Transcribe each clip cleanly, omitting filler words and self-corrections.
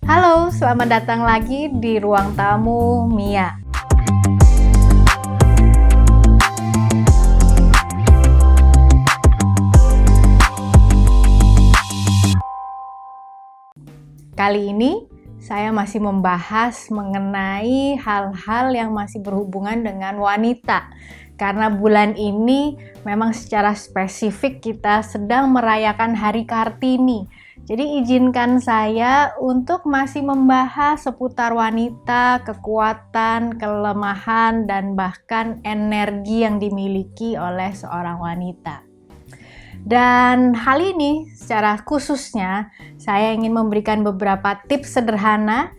Halo, selamat datang lagi di Ruang Tamu Mia. Kali ini saya masih membahas mengenai hal-hal yang masih berhubungan dengan wanita. Karena bulan ini memang secara spesifik kita sedang merayakan Hari Kartini. Jadi izinkan saya untuk masih membahas seputar wanita, kekuatan, kelemahan, dan bahkan energi yang dimiliki oleh seorang wanita. Dan hal ini secara khususnya saya ingin memberikan beberapa tips sederhana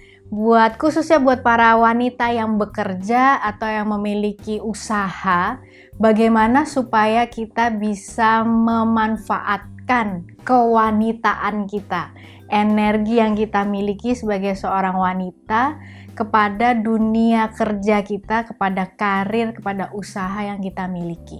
khususnya buat para wanita yang bekerja atau yang memiliki usaha, bagaimana supaya kita bisa memanfaatkan kewanitaan kita, energi yang kita miliki sebagai seorang wanita kepada dunia kerja kita, kepada karir, kepada usaha yang kita miliki.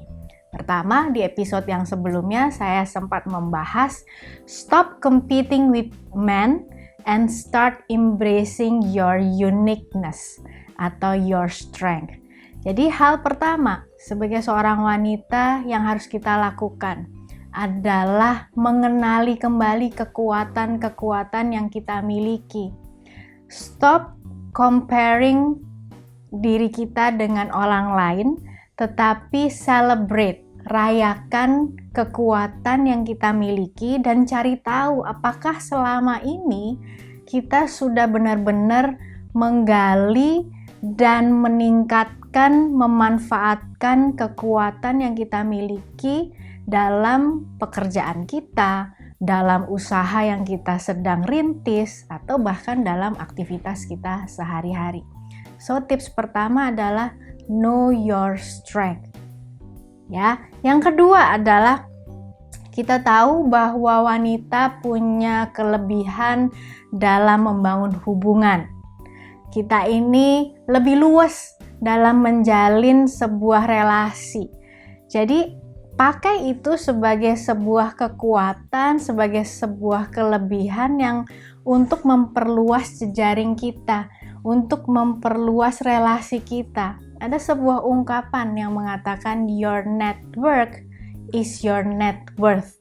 Pertama, di episode yang sebelumnya saya sempat membahas stop competing with men and start embracing your uniqueness atau your strength. Jadi hal pertama sebagai seorang wanita yang harus kita lakukan adalah mengenali kembali kekuatan-kekuatan yang kita miliki. Stop comparing diri kita dengan orang lain, tetapi celebrate, rayakan kekuatan yang kita miliki dan cari tahu apakah selama ini kita sudah benar-benar menggali dan meningkatkan, memanfaatkan kekuatan yang kita miliki dalam pekerjaan kita, dalam usaha yang kita sedang rintis, atau bahkan dalam aktivitas kita sehari-hari. So, tips pertama adalah know your strength. Ya, yang kedua adalah kita tahu bahwa wanita punya kelebihan dalam membangun hubungan. Kita ini lebih luas dalam menjalin sebuah relasi. Jadi, pakai itu sebagai sebuah kekuatan, sebagai sebuah kelebihan yang untuk memperluas jejaring kita, untuk memperluas relasi kita. Ada sebuah ungkapan yang mengatakan your network is your net worth.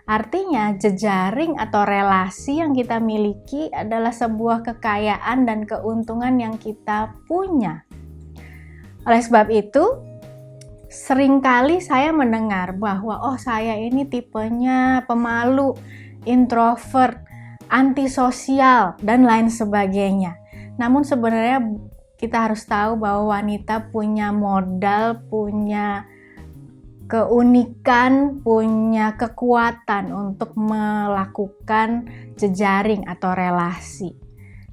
Artinya jejaring atau relasi yang kita miliki adalah sebuah kekayaan dan keuntungan yang kita punya. Oleh sebab itu, seringkali saya mendengar bahwa saya ini tipenya pemalu, introvert, antisosial, dan lain sebagainya. Namun sebenarnya kita harus tahu bahwa wanita punya modal, punya keunikan, punya kekuatan untuk melakukan jejaring atau relasi.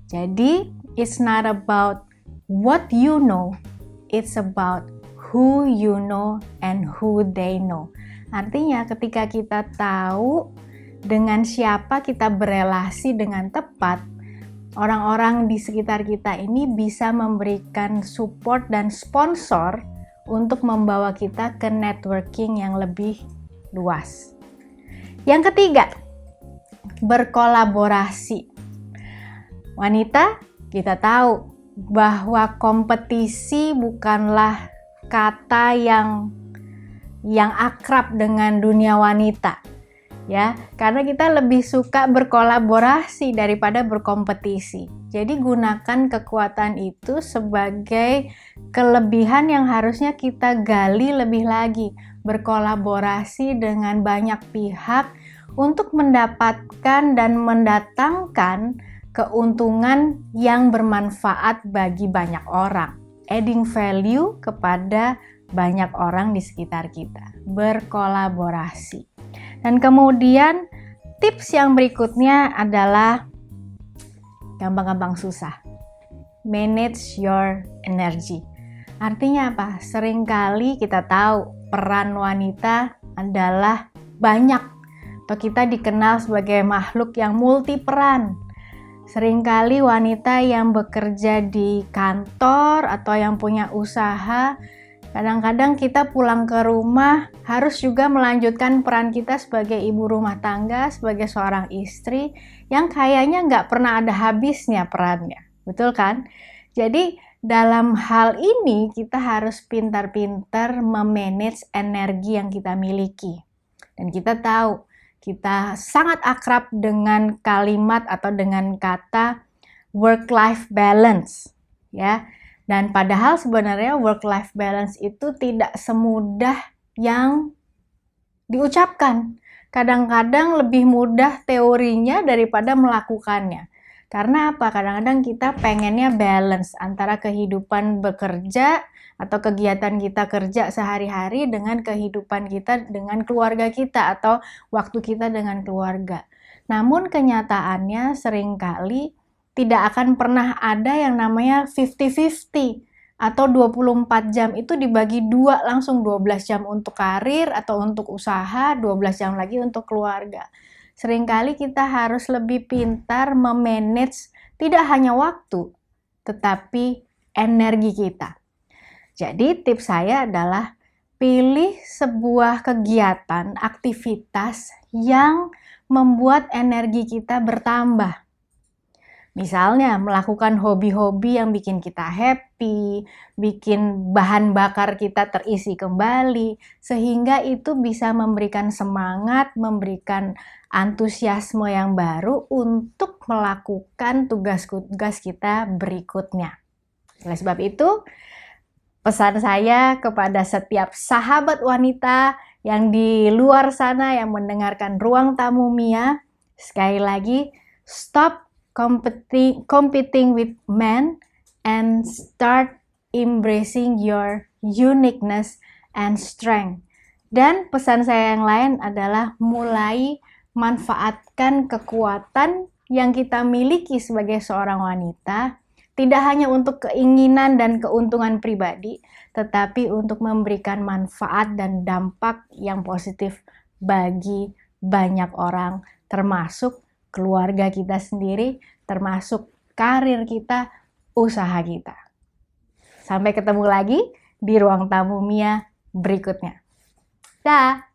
Jadi, it's not about what you know, it's about who you know and who they know. Artinya ketika kita tahu dengan siapa kita berelasi dengan tepat, orang-orang di sekitar kita ini bisa memberikan support dan sponsor untuk membawa kita ke networking yang lebih luas. Yang ketiga, berkolaborasi. Wanita, kita tahu bahwa kompetisi bukanlah kata yang akrab dengan dunia wanita. Ya, karena kita lebih suka berkolaborasi daripada berkompetisi. Jadi gunakan kekuatan itu sebagai kelebihan yang harusnya kita gali lebih lagi, berkolaborasi dengan banyak pihak untuk mendapatkan dan mendatangkan keuntungan yang bermanfaat bagi banyak orang, adding value kepada banyak orang di sekitar kita. Berkolaborasi. Dan kemudian tips yang berikutnya adalah gampang-gampang susah. Manage your energy. Artinya apa? Seringkali kita tahu peran wanita adalah banyak. Atau kita dikenal sebagai makhluk yang multi peran. Seringkali wanita yang bekerja di kantor atau yang punya usaha Kadang-kadang kita pulang ke rumah harus juga melanjutkan peran kita sebagai ibu rumah tangga, sebagai seorang istri yang kayaknya nggak pernah ada habisnya perannya. Betul kan? Jadi dalam hal ini kita harus pintar-pintar memanage energi yang kita miliki. Dan kita tahu, kita sangat akrab dengan kalimat atau dengan kata work-life balance, ya. Dan padahal sebenarnya work-life balance itu tidak semudah yang diucapkan. Kadang-kadang lebih mudah teorinya daripada melakukannya. Karena apa? Kadang-kadang kita pengennya balance antara kehidupan bekerja atau kegiatan kita kerja sehari-hari dengan kehidupan kita dengan keluarga kita atau waktu kita dengan keluarga. Namun kenyataannya seringkali tidak akan pernah ada yang namanya 50-50 atau 24 jam itu dibagi dua, langsung 12 jam untuk karir atau untuk usaha, 12 jam lagi untuk keluarga. Seringkali kita harus lebih pintar memanage tidak hanya waktu, tetapi energi kita. Jadi tips saya adalah pilih sebuah kegiatan, aktivitas yang membuat energi kita bertambah. Misalnya melakukan hobi-hobi yang bikin kita happy, bikin bahan bakar kita terisi kembali, sehingga itu bisa memberikan semangat, memberikan antusiasme yang baru untuk melakukan tugas-tugas kita berikutnya. Oleh sebab itu, pesan saya kepada setiap sahabat wanita yang di luar sana yang mendengarkan Ruang Tamu Mia, sekali lagi, stop competing with men and start embracing your uniqueness and strength. Dan pesan saya yang lain adalah mulai manfaatkan kekuatan yang kita miliki sebagai seorang wanita, tidak hanya untuk keinginan dan keuntungan pribadi, tetapi untuk memberikan manfaat dan dampak yang positif bagi banyak orang, termasuk keluarga kita sendiri, termasuk karir kita, usaha kita. Sampai ketemu lagi di Ruang Tamu Mia berikutnya. Dah!